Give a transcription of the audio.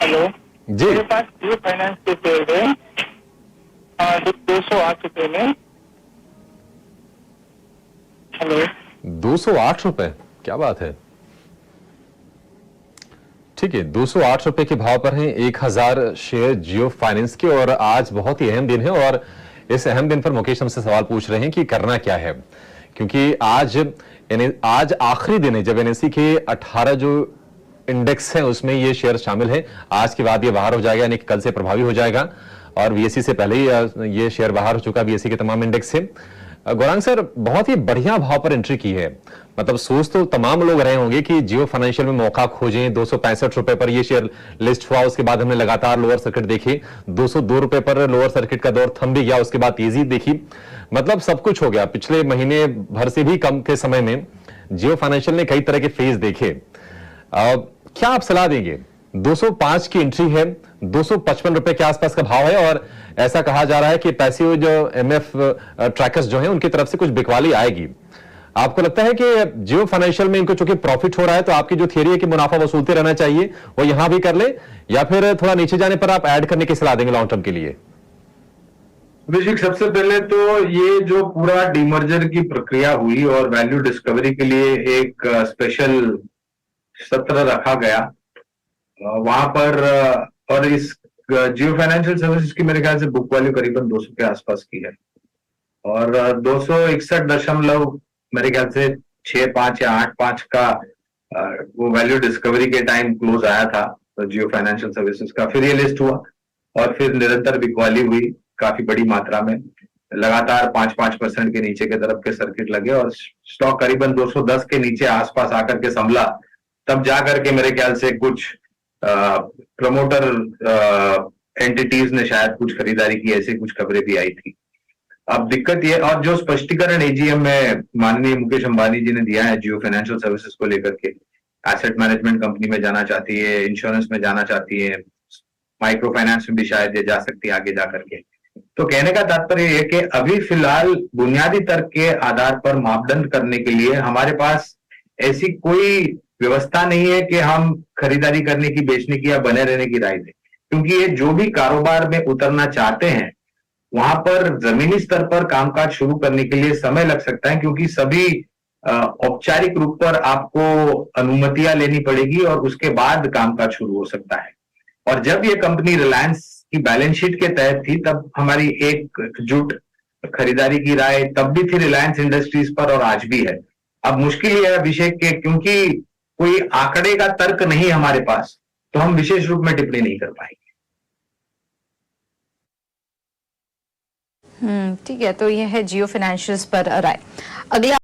Hello जी। मेरे पास जियो finance के share है 208 रुपए में। हेलो 208 रुपए, क्या बात है। ठीक है, 208 रुपए के भाव पर हैं 1000 शेयर जियो फाइनेंस के। और आज बहुत ही अहम दिन है और इस अहम दिन पर मुकेश हमसे सवाल पूछ रहे हैं कि करना क्या है, क्योंकि आज आखिरी दिन है जब एनएसई के 18 जो इंडेक्स है उसमें ये शेयर शामिल है। आज के बाद ये बाहर हो जाएगा, यानी कि कल से प्रभावी हो जाएगा। और बीएसई से पहले ही ये शेयर बाहर हो चुका, बीएसई के तमाम इंडेक्स से। गौरांग सर, बहुत ही बढ़िया भाव पर एंट्री की है। मतलब सोच तो तमाम लोग रहे होंगे कि जियो फाइनेंशियल में मौका खोजें। 265 रुपए पर ये शेयर लिस्ट हुआ, उसके बाद हमने लगातार लोअर सर्किट देखे। 202 रुपए पर लोअर सर्किट का दौर थम भी गया, उसके बाद तेजी देखी। मतलब सब कुछ हो गया। पिछले महीने भर से भी कम के समय में जियो फाइनेंशियल ने कई तरह के फेज देखे। क्या आप सलाह देंगे? 205 की एंट्री है, 255 रुपए के आसपास का भाव है और ऐसा कहा जा रहा है कि पैसिव जो एमएफ ट्रैकर्स जो हैं उनकी तरफ से कुछ बिकवाली आएगी। आपको लगता है कि जियो फाइनेंशियल में इनको चूंकि प्रॉफिट हो रहा है तो आपकी जो थियरी है कि मुनाफा वसूलते रहना चाहिए वो यहां भी कर ले, या फिर थोड़ा नीचे जाने पर आप ऐड करने की सलाह देंगे लॉन्ग टर्म के लिए? अभिषेक, सबसे पहले तो ये जो पूरा डीमर्जर की प्रक्रिया हुई और वैल्यू डिस्कवरी के लिए एक स्पेशल सत्र रखा गया वहां पर, और इस जियो फाइनेंशियल सर्विसेज की मेरे ख्याल से बुक वैल्यू करीबन 200 के आसपास की है और 261 मेरे ख्याल से 6.5 या 8.5 का वो वैल्यू डिस्कवरी के टाइम क्लोज आया था तो जियो फाइनेंशियल सर्विसेज का। फिर ये लिस्ट हुआ और फिर निरंतर बिकवाली हुई काफी बड़ी मात्रा में। लगातार 5% के नीचे के तरफ के सर्किट लगे और स्टॉक करीबन 210 के नीचे आसपास आकर के संभला। तब जा करके मेरे ख्याल से कुछ प्रमोटर एंटिटीज ने शायद कुछ खरीदारी की, ऐसी कुछ खबरें भी आई थी। अब दिक्कत ये, और जो स्पष्टीकरण एजीएम में माननीय मुकेश अंबानी जी ने दिया है जियो फाइनेंशियल सर्विसेज को लेकर के, एसेट मैनेजमेंट कंपनी में जाना चाहती है, इंश्योरेंस में जाना चाहती है, माइक्रो फाइनेंस में भी शायद ये जा सकती है आगे जा करके। तो कहने का तात्पर्य यह कि अभी फिलहाल बुनियादी तर्क के आधार पर मापदंड करने के लिए हमारे पास ऐसी कोई व्यवस्था नहीं है कि हम खरीदारी करने की, बेचने की या बने रहने की राय दें, क्योंकि ये जो भी कारोबार में उतरना चाहते हैं वहां पर जमीनी स्तर पर कामकाज शुरू करने के लिए समय लग सकता है, क्योंकि सभी औपचारिक रूप पर आपको अनुमतियां लेनी पड़ेगी और उसके बाद कामकाज शुरू हो सकता है। और जब ये कंपनी रिलायंस की बैलेंस शीट के तहत थी तब हमारी एकजुट खरीदारी की राय तब भी थी रिलायंस इंडस्ट्रीज पर और आज भी है। अब मुश्किल यह है अभिषेक के, क्योंकि कोई आंकड़े का तर्क नहीं हमारे पास, तो हम विशेष रूप में टिप्पणी नहीं कर पाएंगे। ठीक है, तो यह है जियो फाइनेंशियल्स पर राय। अगला